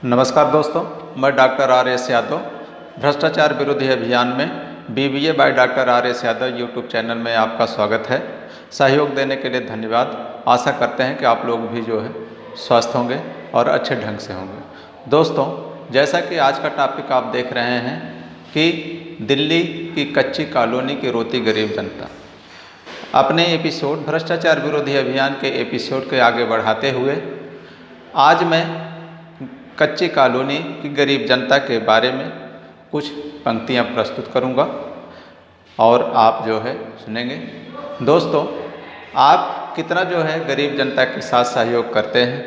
नमस्कार दोस्तों, मैं डॉक्टर आर एस यादव भ्रष्टाचार विरोधी अभियान में BBA by doctor R S Yadav YouTube channel में आपका स्वागत है। सहयोग देने के लिए धन्यवाद। आशा करते हैं कि आप लोग भी जो है स्वस्थ होंगे और अच्छे ढंग से होंगे। दोस्तों, जैसा कि आज का टॉपिक आप देख रहे हैं कि दिल्ली की कच्ची कॉलोनी की रोती गरीब जनता। अपने एपिसोड भ्रष्टाचार विरोधी अभियान के एपिसोड के आगे बढ़ाते हुए आज मैं कच्ची कॉलोनी की गरीब जनता के बारे में कुछ पंक्तियाँ प्रस्तुत करूँगा और आप जो है सुनेंगे। दोस्तों, आप कितना जो है गरीब जनता के साथ सहयोग करते हैं,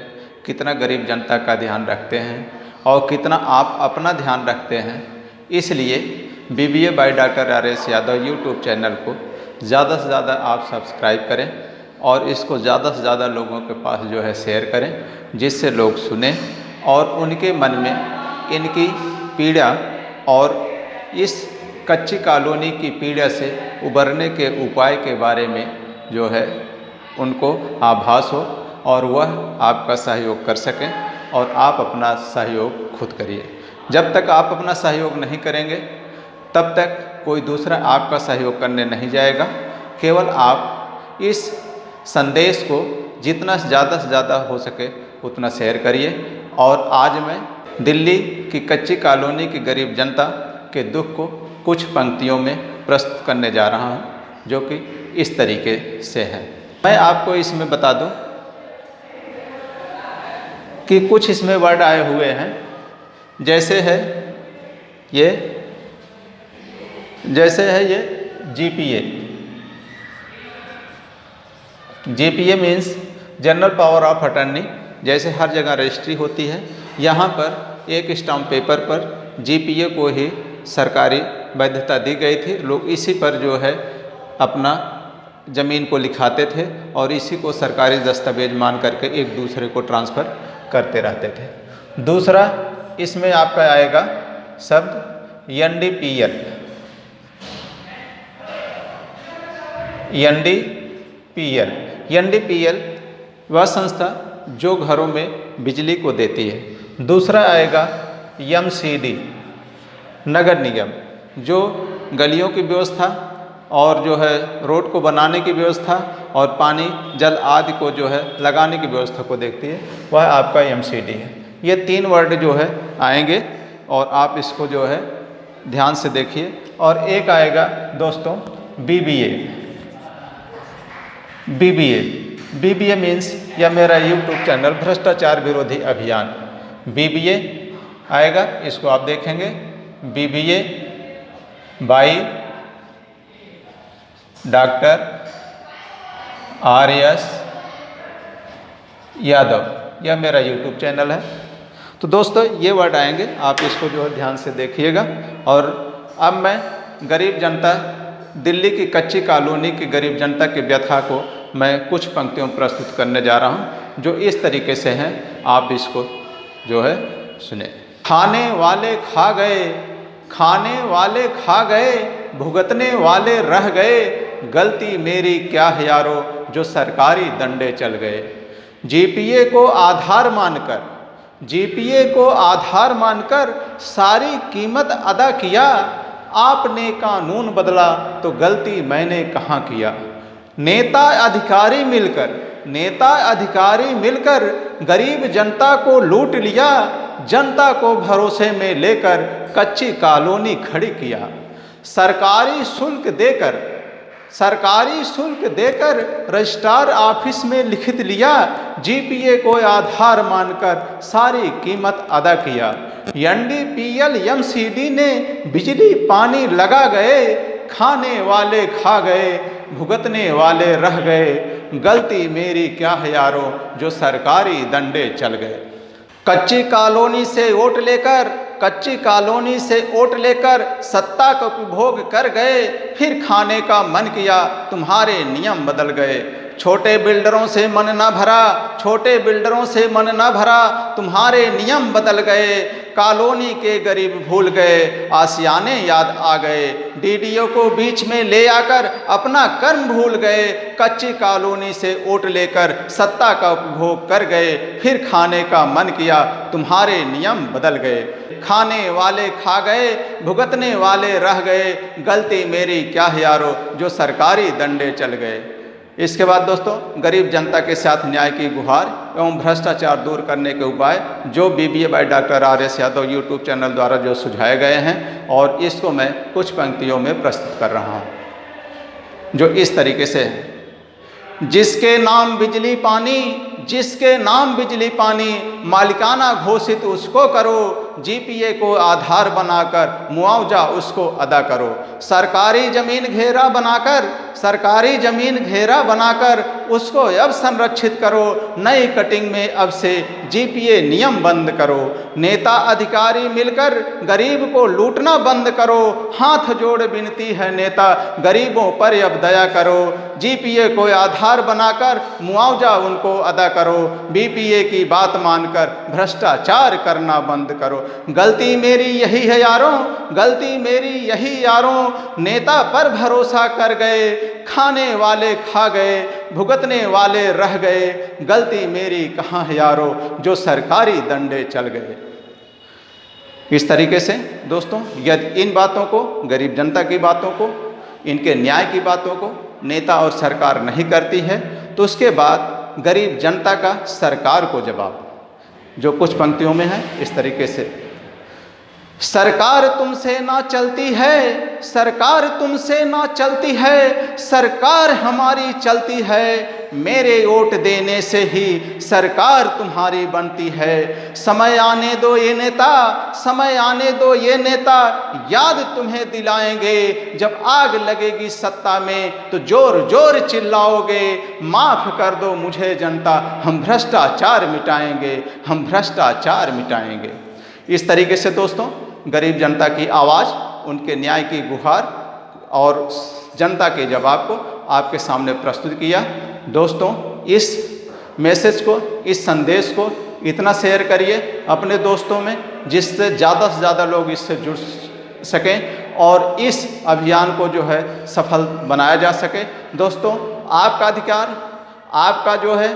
कितना गरीब जनता का ध्यान रखते हैं और कितना आप अपना ध्यान रखते हैं। इसलिए BBA by doctor R S Yadav YouTube channel को ज़्यादा से ज़्यादा आप सब्सक्राइब करें और इसको ज़्यादा से ज़्यादा लोगों के पास जो है शेयर करें, जिससे लोग सुने और उनके मन में इनकी पीड़ा और इस कच्ची कॉलोनी की पीड़ा से उबरने के उपाय के बारे में जो है उनको आभास हो और वह आपका सहयोग कर सकें और आप अपना सहयोग खुद करिए। जब तक आप अपना सहयोग नहीं करेंगे तब तक कोई दूसरा आपका सहयोग करने नहीं जाएगा। केवल आप इस संदेश को जितना ज़्यादा से ज़्यादा हो सके उतना शेयर करिए। और आज मैं दिल्ली की कच्ची कॉलोनी की गरीब जनता के दुख को कुछ पंक्तियों में प्रस्तुत करने जा रहा हूं, जो कि इस तरीके से है। मैं आपको इसमें बता दूं कि कुछ इसमें वर्ड आए हुए हैं, जैसे है ये GPA means general power of attorney. जैसे हर जगह रजिस्ट्री होती है, यहाँ पर एक स्टाम्प पेपर पर GPA को ही सरकारी वैधता दी गई थी। लोग इसी पर जो है अपना ज़मीन को लिखाते थे और इसी को सरकारी दस्तावेज मान करके एक दूसरे को ट्रांसफ़र करते रहते थे। दूसरा इसमें आपका आएगा शब्द NDPL वह संस्था जो घरों में बिजली को देती है। दूसरा आएगा MCD नगर निगम, जो गलियों की व्यवस्था और जो है रोड को बनाने की व्यवस्था और पानी जल आदि को जो है लगाने की व्यवस्था को देखती है, वह आपका MCD है। ये 3 वर्ड जो है आएंगे और आप इसको जो है ध्यान से देखिए। और एक आएगा दोस्तों BBA मीन्स या मेरा यूट्यूब चैनल भ्रष्टाचार विरोधी अभियान। BBA आएगा, इसको आप देखेंगे BBA by doctor RS Yadav, यह मेरा यूट्यूब चैनल है। तो दोस्तों, ये वर्ड आएंगे, आप इसको जो है ध्यान से देखिएगा। और अब मैं गरीब जनता, दिल्ली की कच्ची कॉलोनी की गरीब जनता की व्यथा को मैं कुछ पंक्तियों प्रस्तुत करने जा रहा हूं, जो इस तरीके से हैं। आप इसको जो है सुने। खाने वाले खा गए, भुगतने वाले रह गए, गलती मेरी क्या है यारो जो सरकारी डंडे चल गए। GPA को आधार मानकर सारी कीमत अदा किया, आपने कानून बदला तो गलती मैंने कहाँ किया। नेता अधिकारी मिलकर गरीब जनता को लूट लिया, जनता को भरोसे में लेकर कच्ची कॉलोनी खड़ी किया। सरकारी शुल्क देकर रजिस्ट्रार ऑफिस में लिखित लिया, GPA को आधार मानकर सारी कीमत अदा किया। NDPL MCD ने बिजली पानी लगा गए, खाने वाले खा गए, भुगतने वाले रह गए, गलती मेरी क्या है यारो जो सरकारी डंडे चल गए। कच्ची कॉलोनी से ओट लेकर सत्ता का उपभोग कर गए, फिर खाने का मन किया तुम्हारे नियम बदल गए। छोटे बिल्डरों से मन न भरा, छोटे बिल्डरों से मन न भरा, तुम्हारे नियम बदल गए, कॉलोनी के गरीब भूल गए, आशियाने याद आ गए, डीडीओ को बीच में ले आकर अपना कर्म भूल गए, कच्ची कॉलोनी से वोट लेकर सत्ता का उपभोग कर गए, फिर खाने का मन किया, तुम्हारे नियम बदल गए, खाने वाले खा गए, भुगतने वाले रह गए, गलती मेरी क्या है यारो, जो सरकारी डंडे चल गए। इसके बाद दोस्तों, गरीब जनता के साथ न्याय की गुहार एवं भ्रष्टाचार दूर करने के उपाय जो BBA by doctor R S. Yadav YouTube channel द्वारा जो सुझाए गए हैं, और इसको मैं कुछ पंक्तियों में प्रस्तुत कर रहा हूँ जो इस तरीके से है। जिसके नाम बिजली पानी, जिसके नाम बिजली पानी, मालिकाना घोषित उसको करो, जीपीए को आधार बनाकर मुआवजा उसको अदा करो, सरकारी ज़मीन घेरा बनाकर, सरकारी ज़मीन घेरा बनाकर उसको अब संरक्षित करो, नई कटिंग में अब से जीपीए नियम बंद करो, नेता अधिकारी मिलकर गरीब को लूटना बंद करो, हाथ जोड़ विनती है नेता गरीबों पर अब दया करो, जीपीए को आधार बनाकर मुआवजा उनको अदा करो, बीपीए की बात मानकर भ्रष्टाचार करना बंद करो। गलती मेरी यही है यारों, गलती मेरी यही यारों, नेता पर भरोसा कर गए, खाने वाले खा गए, भुगतने वाले रह गए, गलती मेरी कहाँ है यारों, जो सरकारी डंडे चल गए। इस तरीके से दोस्तों, यदि इन बातों को, गरीब जनता की बातों को, इनके न्याय की बातों को नेता और सरकार नहीं करती है, तो उसके बाद गरीब जनता का सरकार को जवाब, जो कुछ पंक्तियों में है इस तरीके से। सरकार तुमसे ना चलती है, सरकार तुमसे ना चलती है, सरकार हमारी चलती है, मेरे वोट देने से ही सरकार तुम्हारी बनती है, समय आने दो ये नेता, समय आने दो ये नेता, याद तुम्हें दिलाएंगे, जब आग लगेगी सत्ता में तो जोर जोर चिल्लाओगे, माफ़ कर दो मुझे जनता, हम भ्रष्टाचार मिटाएंगे, हम भ्रष्टाचार मिटाएंगे। इस तरीके से दोस्तों, गरीब जनता की आवाज़, उनके न्याय की गुहार और जनता के जवाब को आपके सामने प्रस्तुत किया। दोस्तों, इस मैसेज को, इस संदेश को इतना शेयर करिए अपने दोस्तों में, जिससे ज़्यादा से ज़्यादा लोग इससे जुड़ सकें और इस अभियान को जो है सफल बनाया जा सके। दोस्तों, आपका अधिकार, आपका जो है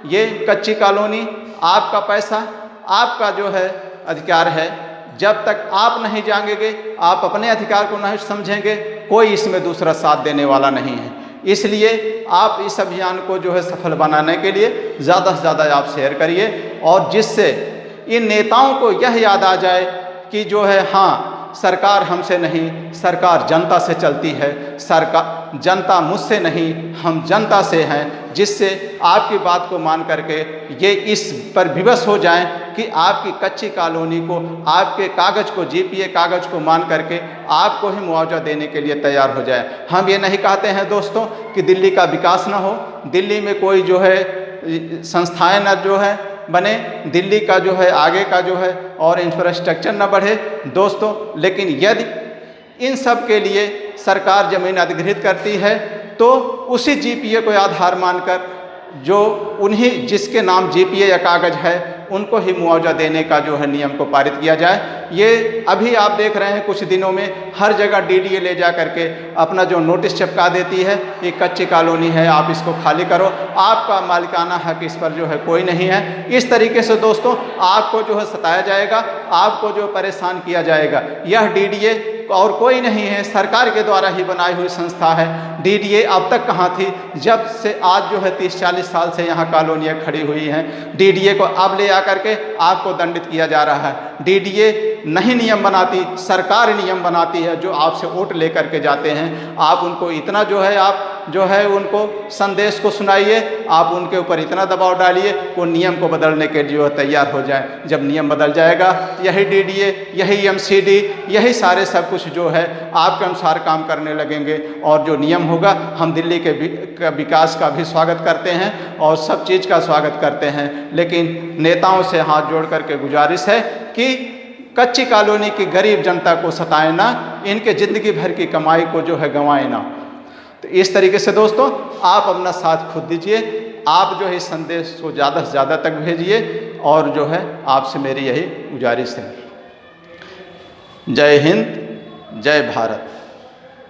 ये कच्ची कॉलोनी, आपका पैसा, आपका जो है अधिकार है। जब तक आप नहीं जागेंगे, आप अपने अधिकार को नहीं समझेंगे, कोई इसमें दूसरा साथ देने वाला नहीं है। इसलिए आप इस अभियान को जो है सफल बनाने के लिए ज़्यादा से ज़्यादा आप शेयर करिए, और जिससे इन नेताओं को यह याद आ जाए कि जो है, हाँ, सरकार हमसे नहीं, सरकार जनता से चलती है, सरकार, जनता मुझसे नहीं, हम जनता से हैं, जिससे आपकी बात को मान करके ये इस पर विवश हो जाएं कि आपकी कच्ची कॉलोनी को, आपके कागज़ को, जीपीए कागज़ को मान करके आपको ही मुआवजा देने के लिए तैयार हो जाए। हम ये नहीं कहते हैं दोस्तों कि दिल्ली का विकास ना हो, दिल्ली में कोई जो है संस्थाएं न जो है बने, दिल्ली का जो है आगे का जो है और इंफ्रास्ट्रक्चर न बढ़े दोस्तों, लेकिन यदि इन सब के लिए सरकार ज़मीन अधिग्रहित करती है तो उसी जीपीए को आधार मानकर जो उन्हीं जिसके नाम जीपीए या कागज़ है उनको ही मुआवजा देने का जो है नियम को पारित किया जाए। ये अभी आप देख रहे हैं कुछ दिनों में हर जगह डीडीए ले जा करके अपना जो नोटिस चिपका देती है, ये कच्ची कॉलोनी है, आप इसको खाली करो, आपका मालिकाना हक इस पर जो है कोई नहीं है। इस तरीके से दोस्तों आपको जो है सताया जाएगा, आपको जो परेशान किया जाएगा। यह डीडीए और कोई नहीं है, सरकार के द्वारा ही बनाई हुई संस्था है। डीडीए अब तक कहाँ थी, जब से आज जो है 30-40 साल से यहाँ कॉलोनियाँ खड़ी हुई हैं। डीडीए को अब ले आकर के आपको दंडित किया जा रहा है। डीडीए नहीं नियम बनाती, सरकार नियम बनाती है, जो आपसे वोट लेकर के जाते हैं। आप उनको इतना जो है, आप जो है उनको संदेश को सुनाइए, आप उनके ऊपर इतना दबाव डालिए वो नियम को बदलने के लिए तैयार हो जाए। जब नियम बदल जाएगा, यही डीडीए, यही एमसीडी, यही सारे सब कुछ जो है आपके अनुसार काम करने लगेंगे, और जो नियम होगा, हम दिल्ली के विकास का भी स्वागत करते हैं और सब चीज़ का स्वागत करते हैं, लेकिन नेताओं से हाथ जोड़ करके गुजारिश है कि कच्ची कॉलोनी की गरीब जनता को सताए ना, इनके ज़िंदगी भर की कमाई को जो है गंवाए ना। तो इस तरीके से दोस्तों आप अपना साथ खुद दीजिए, आप जो है इस संदेश को ज़्यादा से ज़्यादा तक भेजिए, और जो है आपसे मेरी यही गुजारिश है। जय हिंद, जय भारत।